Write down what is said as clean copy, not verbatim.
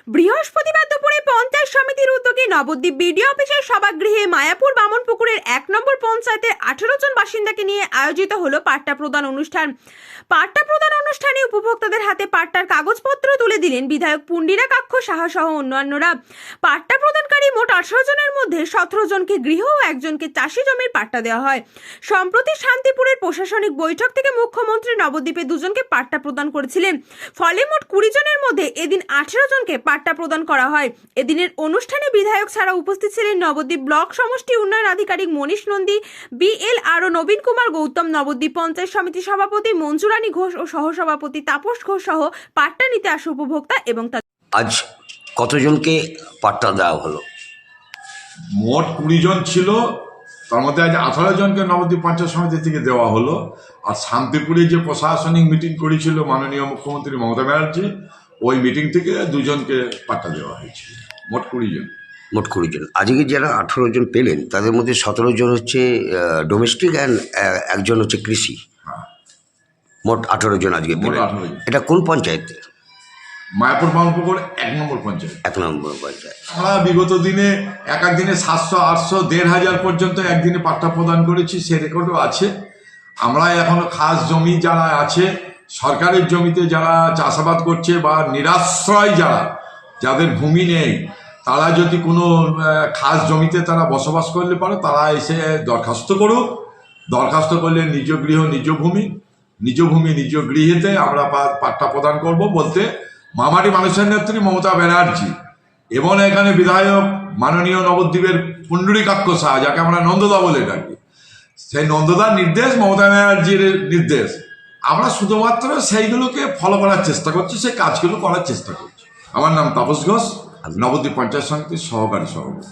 বৃহস্পতিবার দুপুরে পঞ্চায়েত সমিতির উদ্যোগে নবদ্বীপ বিডিও অফিসের সভাগৃহে মায়াপুর বামনপুকুরের 1 নম্বর পঞ্চায়েতের 18 জন বাসিন্দাকে নিয়ে আয়োজিত হলো পাট্টা প্রদান অনুষ্ঠান। পাট্টা প্রদান অনুষ্ঠানে উপভোক্তাদের হাতে পাট্টার কাগজপত্র তুলে দিলেন বিধায়ক পুন্ডিরা কাক্ষ সাহা সহ অন্যান্যরা। পাট্টা প্রদানকারী মোট 18 জনের মধ্যে 17 জনকে গৃহ ও একজনকে চাষি জমির পাট্টা দেওয়া হয়। সম্প্রতি শান্তিপুরের প্রশাসনিক বৈঠক থেকে মুখ্যমন্ত্রী নবদ্বীপে দুজনকে পাট্টা প্রদান করেছিলেন। ফলে মোট 20 জনের মধ্যে এদিন 18 জনকে পাট্টা প্রদান করা হয়। এদিনের অনুষ্ঠানে বিধায়ক ছাড়া উপস্থিত ছিলেন নবদ্বীপ ব্লক সমষ্টি উন্নয়ন আধিকারিক মনীষ নন্দী, বিএলআরও নবীন কুমার গৌতম, নবদ্বীপ পঞ্চায়েত সমিতি সভাপতি মঞ্জুরানী ঘোষ ও সহসভাপতি তাপস ঘোষ সহ পাট্টা নিতে আসা উপভোক্তা এবং আজ কতজনকে পাট্টা দেওয়া হলো? মোট 20 জন ছিল, তার মধ্যে আজ 18 জনকে নবদ্বীপ পঞ্চায়েত সমিতি থেকে দেওয়া হলো। আর শান্তিপুরে যে প্রশাসনিক মিটিং করেছিল মাননীয় মুখ্যমন্ত্রী মমতা ব্যানার্জি, ওই মিটিং থেকে 2 জনকে পাট্টা দেওয়া হয়েছিল। মোট 20 জন। মোট 20 জন। আজকে যারা 18 জন পেলেন তাদের মধ্যে 17 জন হচ্ছে ডোমেস্টিক অ্যান্ড একজন হচ্ছে কৃষি। মোট 18 জন আজকে পেলেন। 18 জন। এটা কোন পঞ্চায়েত? মায়াপুর বামনপুকুর 1 নম্বর পঞ্চায়েত। 1 নম্বর পঞ্চায়েত। আমরা বিগত দিনে এক দিনে 700, 800, 1500 পর্যন্ত একদিনে পাট্টা প্রদান করেছি, সে রেকর্ডও আছে। আমরা এখনো খাস জমি যারা আছে, সরকারের জমিতে যারা চাষাবাদ করছে বা নিরাশ্রয় যাদের ভূমি নেই, তারা যদি কোনো খাস জমিতে তারা বসবাস করলে পারে, তারা এসে দরখাস্ত করুক। দরখাস্ত করলে নিজ গৃহ নিজ ভূমি নিজ গৃহেতে আমরা পাট্টা প্রদান করব বলতে মামাটি মানুষের নেত্রী মমতা ব্যানার্জি এবং এখানে বিধায়ক মাননীয় নবদ্বীপের পুন্ডরীকাক্ষ সাহা, যাকে আমরা নন্দদা বলে ডাকি, সেই নন্দদার নির্দেশ, মমতা ব্যানার্জির নির্দেশ, আমরা শুধুমাত্র সেইগুলোকে ফলো করার চেষ্টা করছি, সেই কাজগুলো করার চেষ্টা করছি। আমার নাম তাপস ঘোষ, নবদ্বীপ পঞ্চায়েত সমিতির সহকারী সভাপতি।